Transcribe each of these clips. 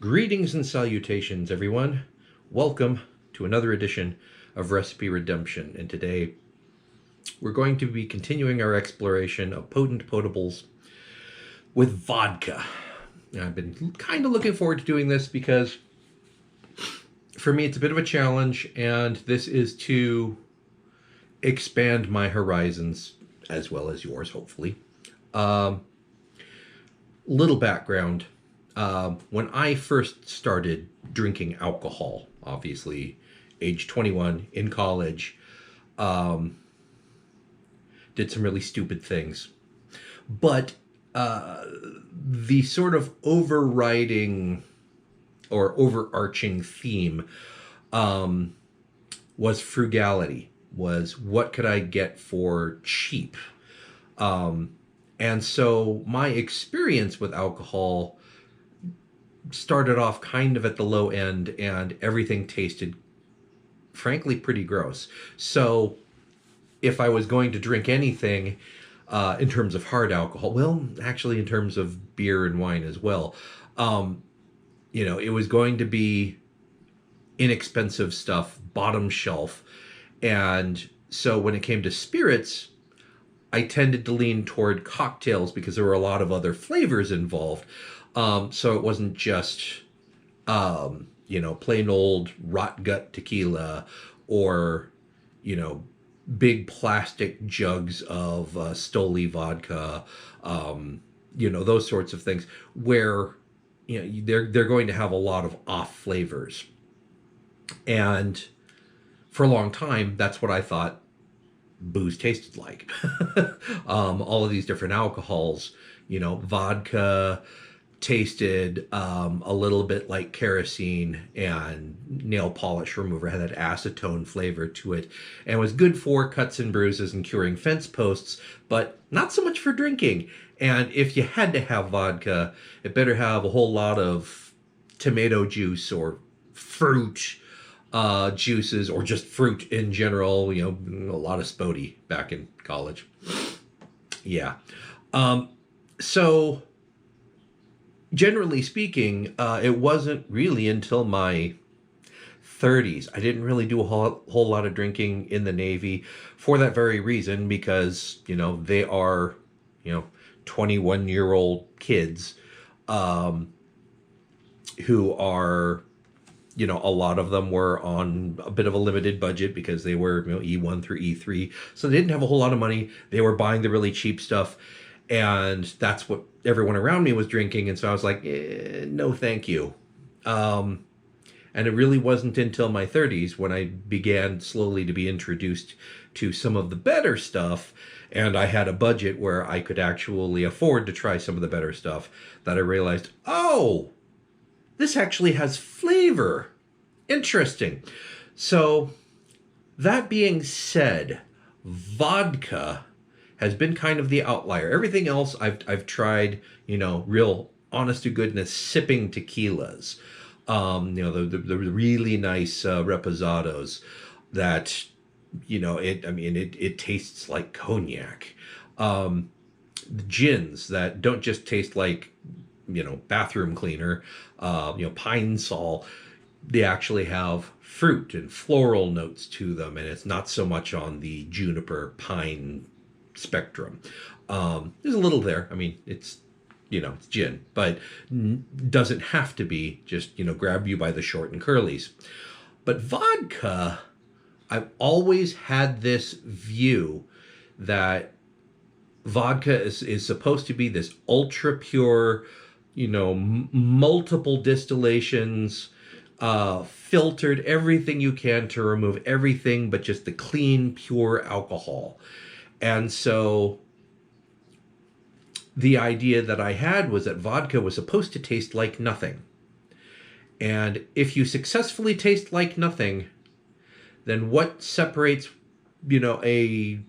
Greetings and salutations, everyone. Welcome to another edition of Recipe Redemption. And today we're going to be continuing our exploration of potent potables with vodka. Now, I've been kind of looking forward to doing this because for me it's a bit of a challenge, and this is to expand my horizons as well as yours, hopefully. Little background. When I first started drinking alcohol, obviously age 21 in college, did some really stupid things. But the sort of overriding or overarching theme was frugality, was what could I get for cheap? And so my experience with alcohol started off kind of at the low end, and everything tasted, frankly, pretty gross. So if I was going to drink anything in terms of hard alcohol, well, actually in terms of beer and wine as well, it was going to be inexpensive stuff, bottom shelf. And so when it came to spirits, I tended to lean toward cocktails because there were a lot of other flavors involved. So it wasn't just, plain old rot gut tequila or, big plastic jugs of Stoli vodka, those sorts of things where, they're going to have a lot of off flavors. And for a long time, that's what I thought booze tasted like. All of these different alcohols, vodka tasted a little bit like kerosene, and nail polish remover had that acetone flavor to it and was good for cuts and bruises and curing fence posts, but not so much for drinking. And if you had to have vodka, it better have a whole lot of tomato juice or fruit juices, or just fruit in general, a lot of Spodey back in college. Yeah. So generally speaking, it wasn't really until my 30s. I didn't really do a whole lot of drinking in the Navy for that very reason, because, they are, 21-year-old kids who are, a lot of them were on a bit of a limited budget because they were, E1 through E3. So they didn't have a whole lot of money. They were buying the really cheap stuff. And that's what everyone around me was drinking. And so I was like, no, thank you. And it really wasn't until my 30s when I began slowly to be introduced to some of the better stuff, and I had a budget where I could actually afford to try some of the better stuff, that I realized, oh, this actually has flavor. Interesting. So that being said, vodka has been kind of the outlier. Everything else I've tried, real honest to goodness sipping tequilas, the really nice reposados that, it tastes like cognac. The gins that don't just taste like, bathroom cleaner, Pine Sol. They actually have fruit and floral notes to them, and it's not so much on the juniper pine spectrum. There's a little there. It's it's gin, but doesn't have to be just, grab you by the short and curlies. But vodka, I've always had this view that vodka is supposed to be this ultra pure, multiple distillations, filtered everything you can to remove everything but just the clean, pure alcohol. And so the idea that I had was that vodka was supposed to taste like nothing. And if you successfully taste like nothing, then what separates, a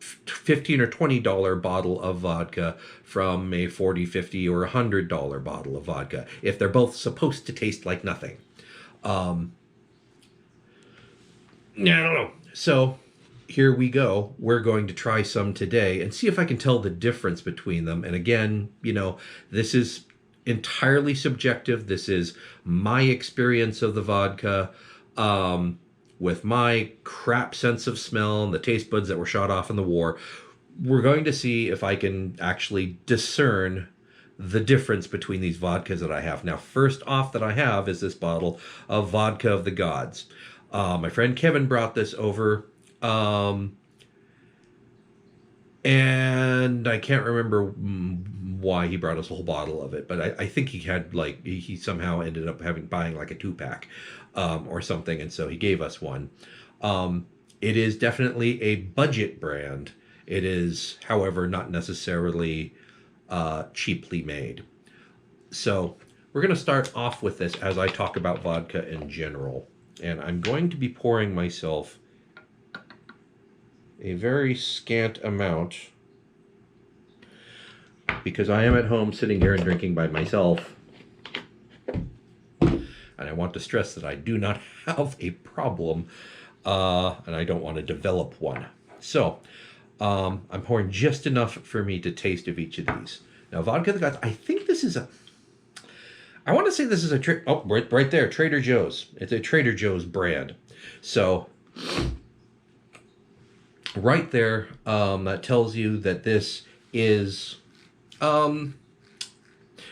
$15 or $20 bottle of vodka from a $40, $50, or $100 bottle of vodka, if they're both supposed to taste like nothing? I don't know. So here we go. We're going to try some today and see if I can tell the difference between them. And again, this is entirely subjective. This is my experience of the vodka, with my crap sense of smell and the taste buds that were shot off in the war. We're going to see if I can actually discern the difference between these vodkas that I have. Now, first off that I have is this bottle of Vodka of the Gods. My friend Kevin brought this over. And I can't remember why he brought us a whole bottle of it, but I think he had like he somehow ended up buying like a 2-pack, or something, and so he gave us one. It is definitely a budget brand. It is, however, not necessarily cheaply made. So we're going to start off with this as I talk about vodka in general, and I'm going to be pouring myself a very scant amount because I am at home sitting here and drinking by myself. And I want to stress that I do not have a problem, and I don't want to develop one. So I'm pouring just enough for me to taste of each of these. Now, Vodka of the Gods, I think this is I want to say this is right there, Trader Joe's. It's a Trader Joe's brand. So right there, that tells you that this is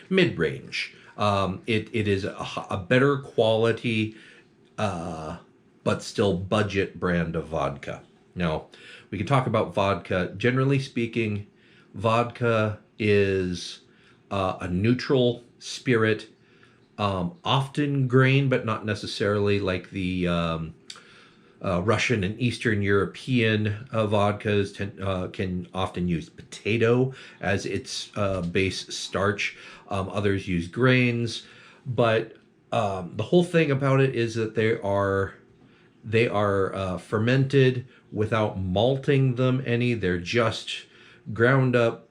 mid-range. It is a better quality, but still budget brand of vodka. Now, we can talk about vodka. Generally speaking, vodka is a neutral spirit, often grain, but not necessarily like the Russian and Eastern European vodkas can often use potato as its base starch. Others use grains, but the whole thing about it is that they are fermented without malting them any. They're just ground up,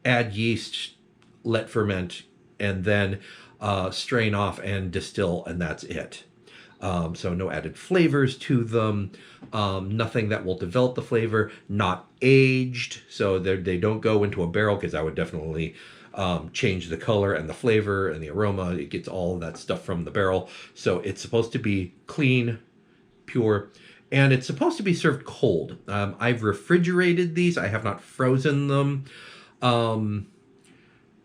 add yeast, let ferment, and then strain off and distill, and that's it. So no added flavors to them, nothing that will develop the flavor, not aged, so they don't go into a barrel, because I would definitely change the color and the flavor and the aroma. It gets all of that stuff from the barrel. So it's supposed to be clean, pure, and it's supposed to be served cold. I've refrigerated these. I have not frozen them.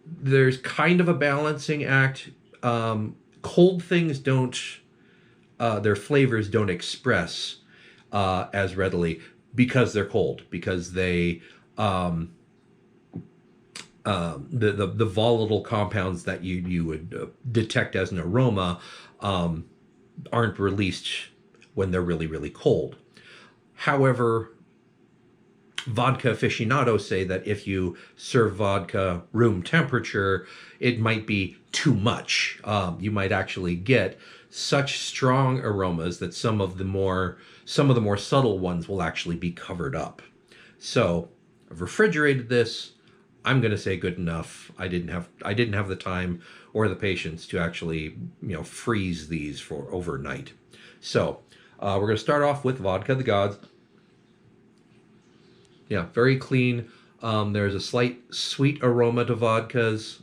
There's kind of a balancing act. Cold things don't... their flavors don't express as readily because they're cold, because they the volatile compounds that you would detect as an aroma aren't released when they're really, really cold. However, vodka aficionados say that if you serve vodka room temperature, it might be too much. You might actually get such strong aromas that some of the more subtle ones will actually be covered up. So I've refrigerated this. I'm going to say good enough. I didn't have the time or the patience to actually freeze these for overnight. So we're going to start off with Vodka of the Gods. Yeah, very clean. There's a slight sweet aroma to vodkas,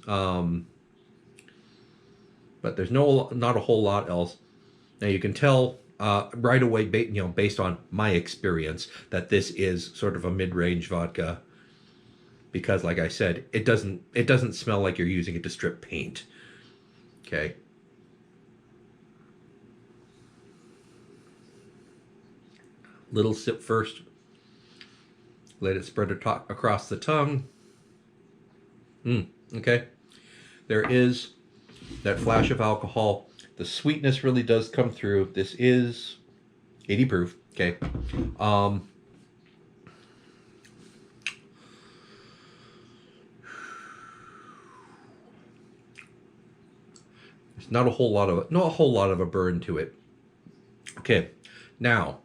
but there's not a whole lot else. Now you can tell right away, based on my experience, that this is sort of a mid-range vodka, because, like I said, it doesn't smell like you're using it to strip paint. Okay. Little sip first. Let it spread across the tongue. Okay. There is that flash of alcohol. The sweetness really does come through. This is 80 proof. Okay. There's not a whole lot of a burn to it. Okay. Now,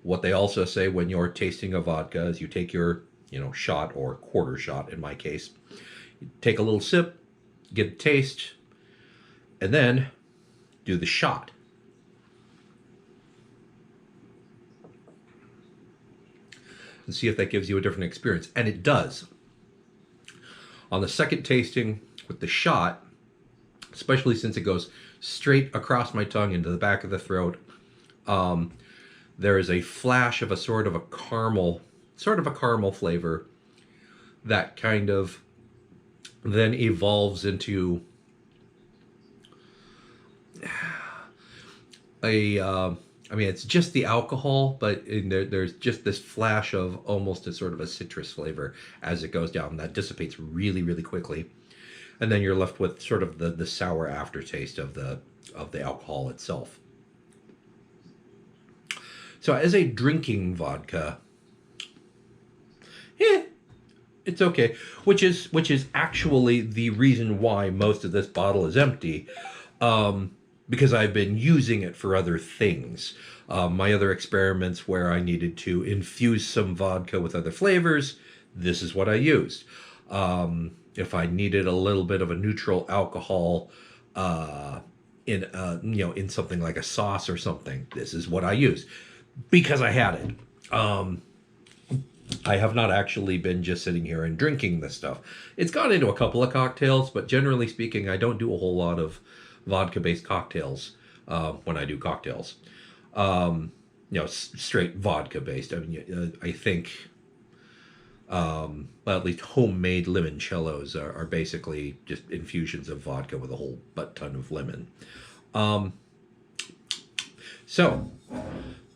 what they also say when you're tasting a vodka is you take your, shot or quarter shot in my case. You take a little sip, get a taste, and then do the shot. And see if that gives you a different experience. And it does. On the second tasting with the shot, especially since it goes straight across my tongue into the back of the throat. There is a flash of a sort of a caramel flavor that kind of then evolves into I mean, it's just the alcohol, but there's just this flash of almost a sort of a citrus flavor as it goes down. That dissipates really, really quickly, and then you're left with sort of the sour aftertaste of the alcohol itself. So, as a drinking vodka, yeah, it's okay. Which is actually the reason why most of this bottle is empty. Because I've been using it for other things. My other experiments where I needed to infuse some vodka with other flavors, this is what I used. If I needed a little bit of a neutral alcohol in something like a sauce or something, this is what I used because I had it. I have not actually been just sitting here and drinking this stuff. It's gone into a couple of cocktails, but generally speaking, I don't do a whole lot of vodka-based cocktails when I do cocktails. Straight vodka-based. I mean, I think, well, at least homemade limoncellos are basically just infusions of vodka with a whole butt ton of lemon. So,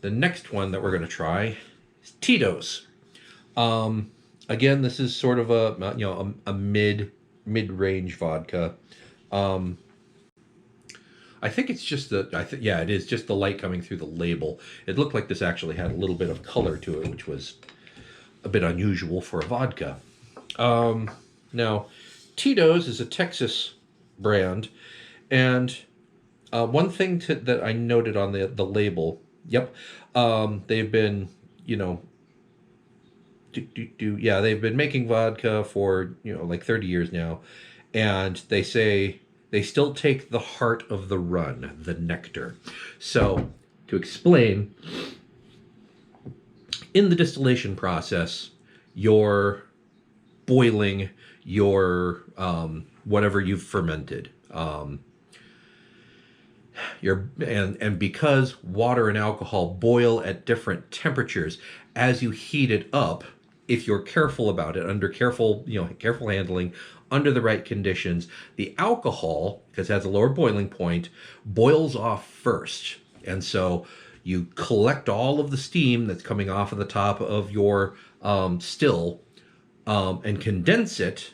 the next one that we're going to try is Tito's. Again, this is sort of a mid-range vodka. I think it's just it is just the light coming through the label. It looked like this actually had a little bit of color to it, which was a bit unusual for a vodka. Now, Tito's is a Texas brand, and one thing that I noted on the label, they've been, they've been making vodka for, like 30 years now, and they say they still take the heart of the run, the nectar. So, to explain, in the distillation process, you're boiling your whatever you've fermented. And because water and alcohol boil at different temperatures, as you heat it up, if you're careful about it, under careful handling, under the right conditions, the alcohol, because it has a lower boiling point, boils off first. And so you collect all of the steam that's coming off of the top of your still and condense it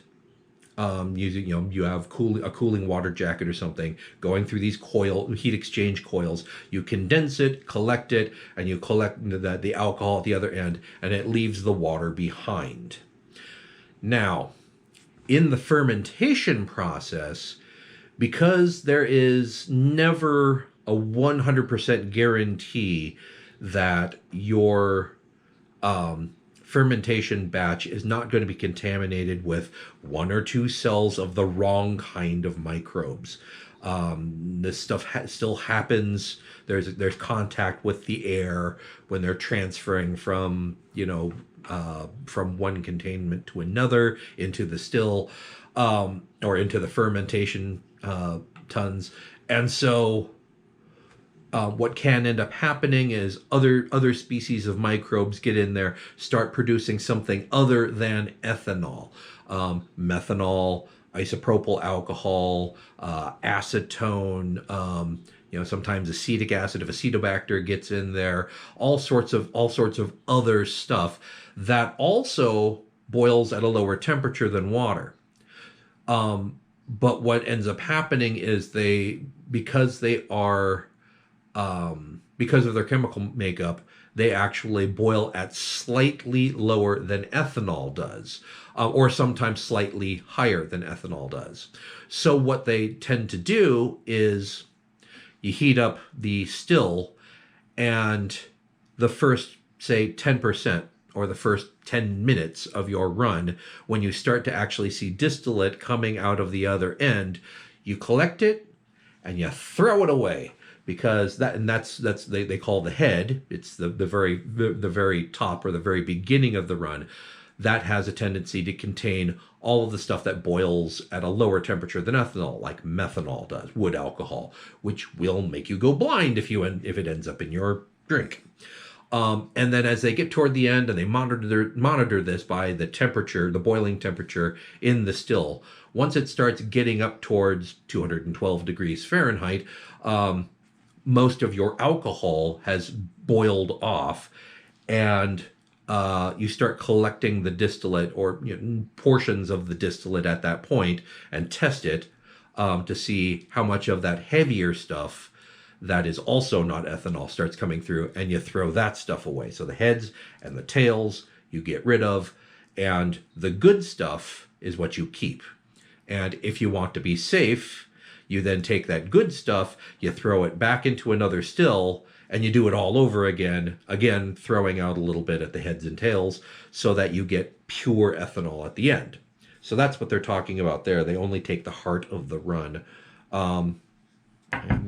using, you have a cooling water jacket or something going through these heat exchange coils. You condense it, collect it, and you collect the alcohol at the other end, and it leaves the water behind. Now, in the fermentation process, because there is never a 100% guarantee that your fermentation batch is not going to be contaminated with one or two cells of the wrong kind of microbes. This stuff still happens. There's contact with the air when they're transferring from one containment to another into the still or into the fermentation tons. And so what can end up happening is other species of microbes get in there, start producing something other than ethanol. Methanol, isopropyl alcohol, acetone, sometimes acetic acid if acetobacter gets in there, all sorts of other stuff that also boils at a lower temperature than water. But what ends up happening is because of their chemical makeup, they actually boil at slightly lower than ethanol does, or sometimes slightly higher than ethanol does. So what they tend to do is you heat up the still, and the first, say, 10% or the first 10 minutes of your run, when you start to actually see distillate coming out of the other end, you collect it and you throw it away. Because that's they call the head. It's the very top or the very beginning of the run. that has a tendency to contain all of the stuff that boils at a lower temperature than ethanol, like methanol does, wood alcohol, which will make you go blind if it ends up in your drink. And then as they get toward the end and they monitor this by the temperature, the boiling temperature in the still, once it starts getting up towards 212 degrees Fahrenheit, most of your alcohol has boiled off, and you start collecting the distillate, or portions of the distillate at that point, and test it to see how much of that heavier stuff that is also not ethanol starts coming through, and you throw that stuff away. So the heads and the tails you get rid of, and the good stuff is what you keep. And if you want to be safe, you then take that good stuff, you throw it back into another still, and you do it all over again, throwing out a little bit at the heads and tails so that you get pure ethanol at the end. So that's what they're talking about there. They only take the heart of the run. I'm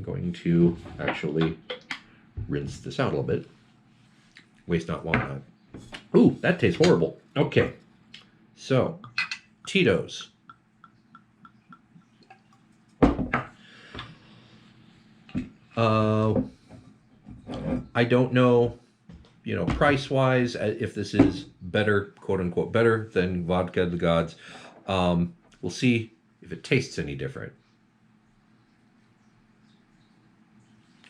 going to actually rinse this out a little bit. Waste not, want not. Ooh, that tastes horrible. Okay, so Tito's. I don't know, price-wise, if this is better, quote-unquote, better than Vodka the Gods. We'll see if it tastes any different.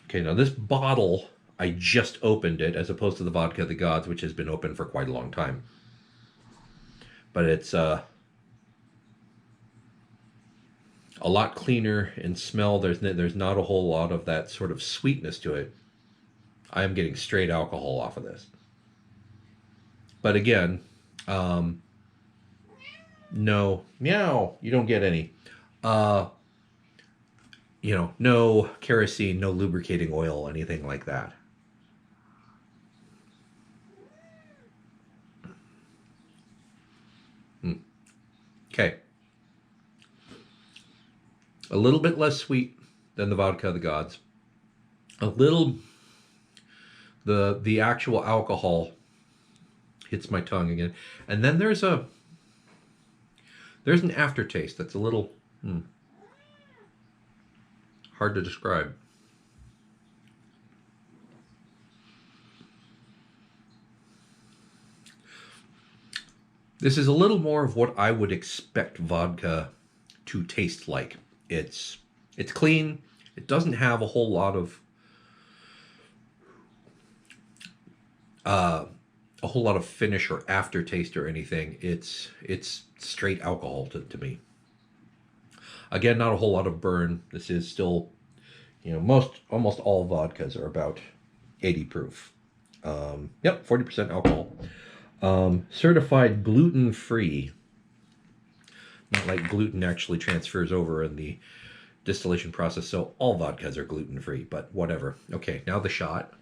Okay, now this bottle, I just opened it, as opposed to the Vodka the Gods, which has been open for quite a long time. But it's a lot cleaner in smell. There's not a whole lot of that sort of sweetness to it. I am getting straight alcohol off of this. But again, no, meow, you don't get any. No kerosene, no lubricating oil, anything like that. Okay. A little bit less sweet than the Vodka of the Gods. A little, the actual alcohol hits my tongue again. And then there's an aftertaste that's a little hard to describe. This is a little more of what I would expect vodka to taste like. It's clean. It doesn't have a whole lot of finish or aftertaste or anything. It's straight alcohol to me. Again, not a whole lot of burn. This is still, almost all vodkas are about 80 proof. 40% alcohol. Certified gluten-free. Not like gluten actually transfers over in the distillation process, so all vodkas are gluten-free, but whatever. Okay, now the shot.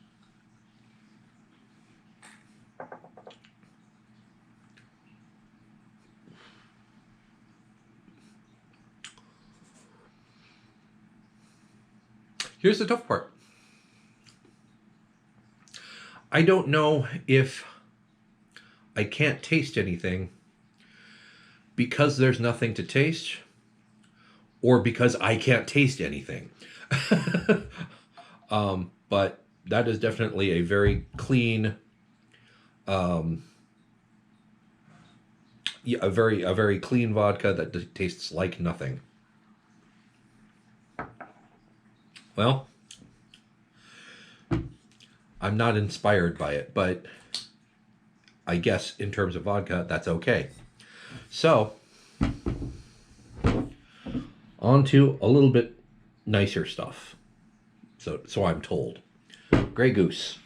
Here's the tough part. I don't know if I can't taste anything because there's nothing to taste, or because I can't taste anything. But that is definitely a very clean, a very clean vodka that tastes like nothing. Well, I'm not inspired by it, but I guess in terms of vodka, that's okay. So, on to a little bit nicer stuff. So I'm told. Grey Goose.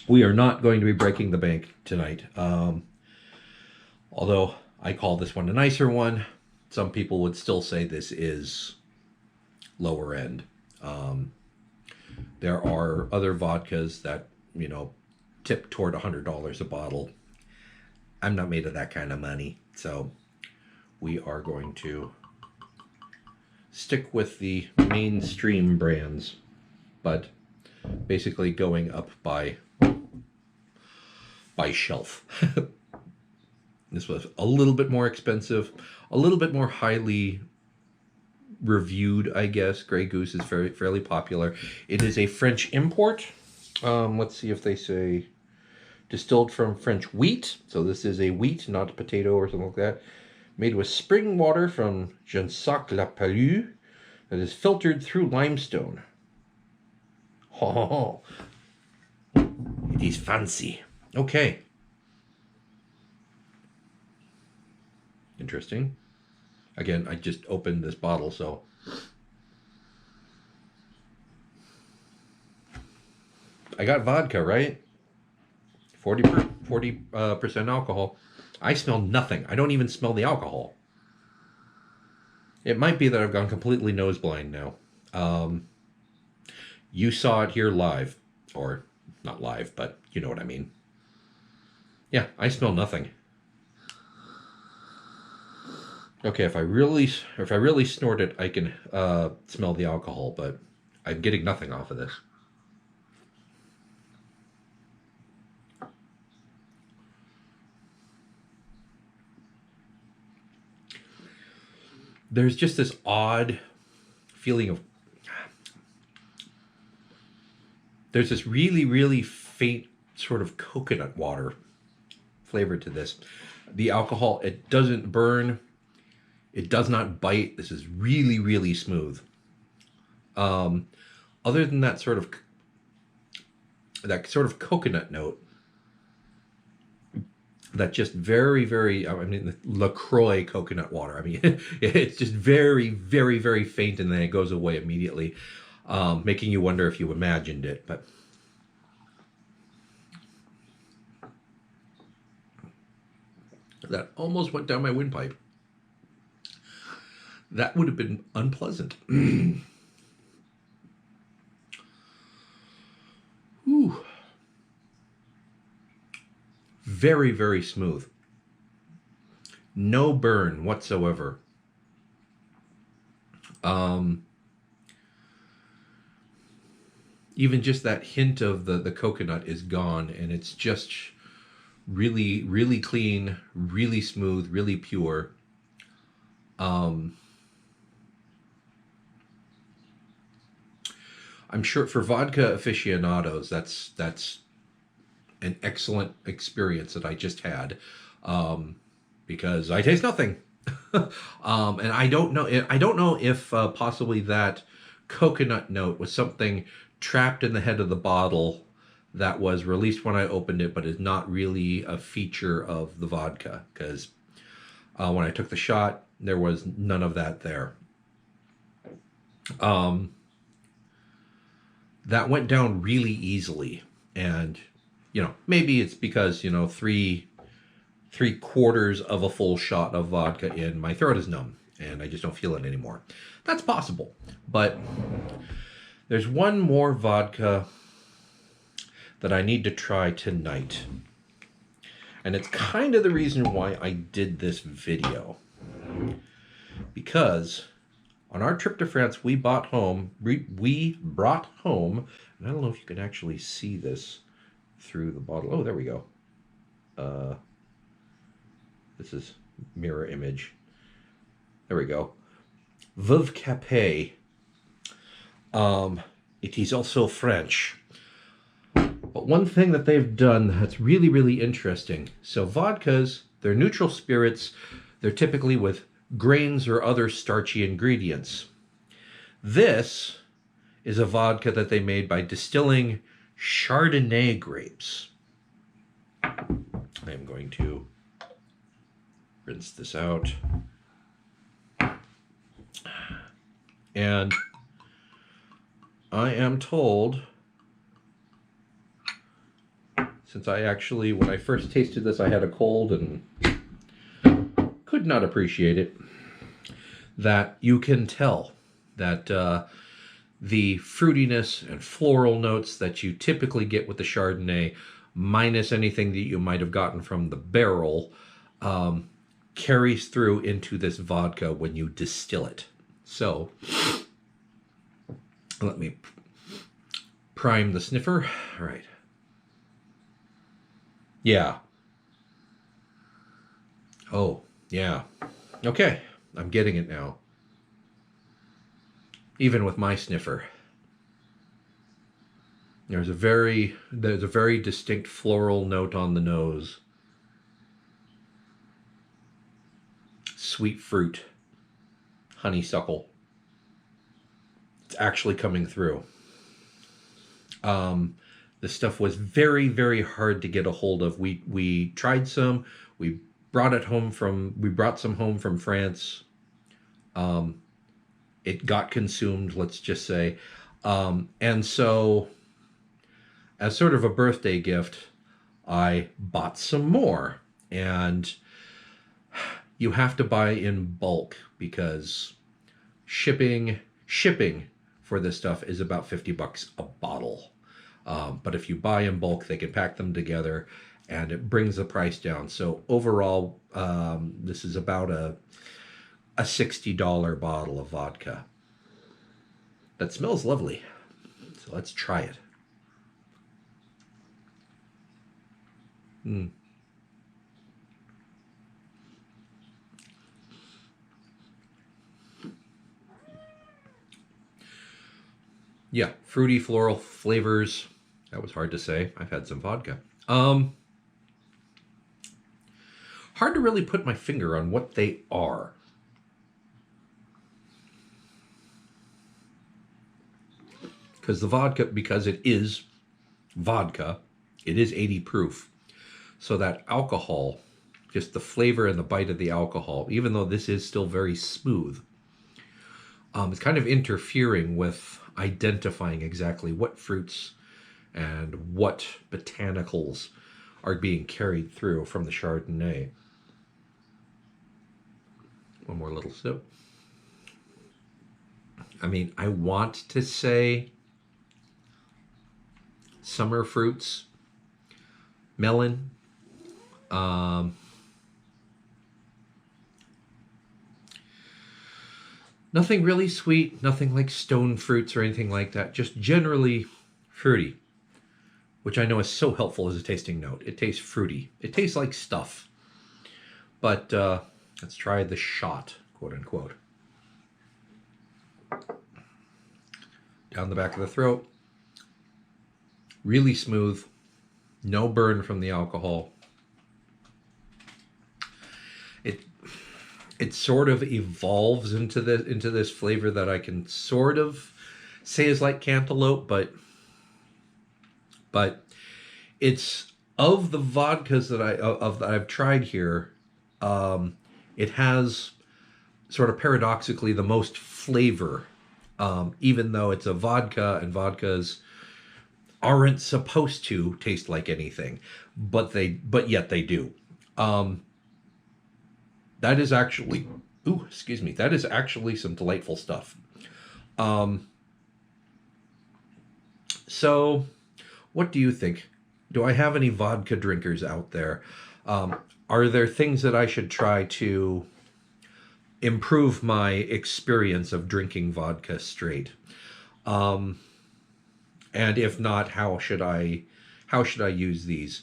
We are not going to be breaking the bank tonight. Although I call this one a nicer one, some people would still say this is lower end. There are other vodkas that, tip toward $100 a bottle. I'm not made of that kind of money, so we are going to stick with the mainstream brands, but basically going up by shelf. This was a little bit more expensive, a little bit more highly reviewed, I guess. Grey Goose is fairly popular. It is a French import. Let's see if they say distilled from French wheat. So this is a wheat, not a potato or something like that. Made with spring water from Gensac-la-Palue that is filtered through limestone. Oh, it is fancy. Okay. Interesting. Again, I just opened this bottle, so I got vodka, right? 40% alcohol. I smell nothing. I don't even smell the alcohol. It might be that I've gone completely nose blind now. You saw it here live, or not live, but you know what I mean. Yeah, I smell nothing. Okay, if I really snort it, I can smell the alcohol, but I'm getting nothing off of this. There's just this odd feeling of, there's this really, really faint sort of coconut water flavor to this. The alcohol, it doesn't burn. It does not bite. This is really, really smooth. Other than that sort of coconut note, that just very, very, I mean, the LaCroix coconut water. I mean, it's just very, very, very faint, and then it goes away immediately, making you wonder if you imagined it. But that almost went down my windpipe. That would have been unpleasant. Ooh. Very, very smooth. No burn whatsoever. Even just that hint of the coconut is gone, and it's just really, really clean, really smooth, really pure. I'm sure for vodka aficionados, that's an excellent experience that I just had, because I taste nothing, and I don't know if possibly that coconut note was something trapped in the head of the bottle that was released when I opened it, but is not really a feature of the vodka, because when I took the shot, there was none of that there. That went down really easily, and maybe it's because 3/4 of a full shot of vodka in, my throat is numb and I just don't feel it anymore. That's possible, but there's one more vodka that I need to try tonight, and it's kind of the reason why I did this video, because on our trip to France, we brought home, and I don't know if you can actually see this through the bottle. Oh, there we go. This is mirror image. There we go. Veuve Capet. It is also French. But one thing that they've done that's really, really interesting. So vodkas, they're neutral spirits. They're typically with grains or other starchy ingredients. This is a vodka that they made by distilling Chardonnay grapes. I'm going to rinse this out. And I am told, since when I first tasted this, I had a cold and could not appreciate it, that you can tell that the fruitiness and floral notes that you typically get with the Chardonnay, minus anything that you might have gotten from the barrel, carries through into this vodka when you distill it. So let me prime the sniffer. All right. Yeah. Oh, yeah. Okay, I'm getting it now. Even with my sniffer, there's a very distinct floral note on the nose. Sweet fruit, honeysuckle. It's actually coming through. Um, this stuff was very, very hard to get a hold of. We tried some. We we brought some home from France. Um, it got consumed. Let's just say, and so as sort of a birthday gift, I bought some more. And you have to buy in bulk because shipping for this stuff is about $50 a bottle. But if you buy in bulk, they can pack them together, and it brings the price down. So overall, this is about a $60 bottle of vodka. That smells lovely. So let's try it. Mm. Yeah, fruity floral flavors. That was hard to say. I've had some vodka. Hard to really put my finger on what they are. Because it is vodka, it is 80 proof. So that alcohol, just the flavor and the bite of the alcohol, even though this is still very smooth, it's kind of interfering with identifying exactly what fruits and what botanicals are being carried through from the Chardonnay. One more little sip. I mean, I want to say summer fruits, melon, um, nothing really sweet, nothing like stone fruits or anything like that. Just generally fruity, which I know is so helpful as a tasting note. It tastes fruity. It tastes like stuff. But let's try the shot, quote unquote. Down the back of the throat. Really smooth. No burn from the alcohol. It it sort of evolves into this flavor that I can sort of say is like cantaloupe, but it's of the vodkas that I've tried here. It has sort of paradoxically the most flavor, even though it's a vodka and vodkas aren't supposed to taste like anything, but yet they do. Um, that is actually, ooh, excuse me, that is actually some delightful stuff. Um, so, what do you think? Do I have any vodka drinkers out there? Um, are there things that I should try to improve my experience of drinking vodka straight? Um, and if not, how should I use these?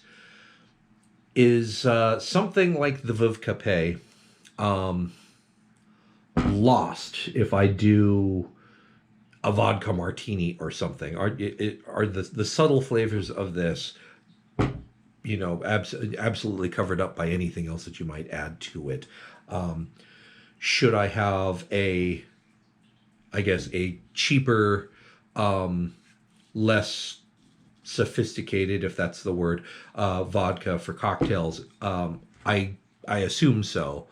Is something like the Vivka um, lost if I do a vodka martini or something? Are the subtle flavors of this, absolutely covered up by anything else that you might add to it? Um, should I have I guess, a cheaper, um, less sophisticated, if that's the word, vodka for cocktails? I assume so.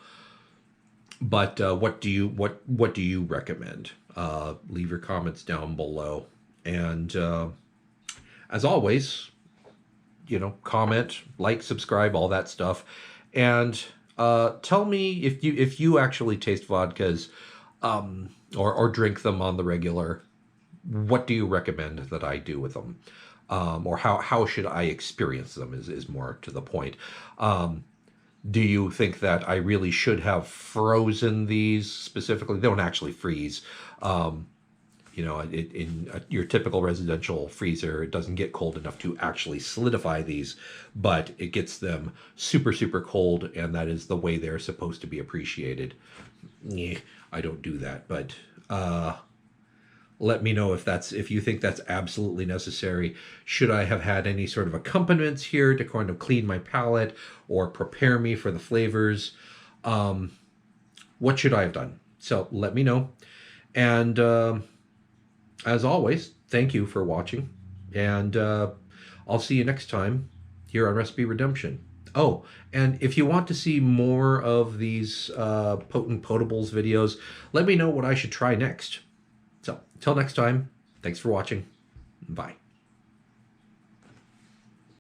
But what do you recommend? Leave your comments down below, and as always, comment, like, subscribe, all that stuff, and tell me if you actually taste vodkas, or drink them on the regular. What do you recommend that I do with them? Or how should I experience them is more to the point. Do you think that I really should have frozen these specifically? They don't actually freeze. Um, You know, in your typical residential freezer, it doesn't get cold enough to actually solidify these, but it gets them super, super cold, and that is the way they're supposed to be appreciated. I don't do that, but let me know if you think that's absolutely necessary. Should I have had any sort of accompaniments here to kind of clean my palate or prepare me for the flavors? What should I have done? So let me know. And as always, thank you for watching. And I'll see you next time here on Recipe Redemption. Oh, and if you want to see more of these Potent Potables videos, let me know what I should try next. So, until next time, thanks for watching. Bye.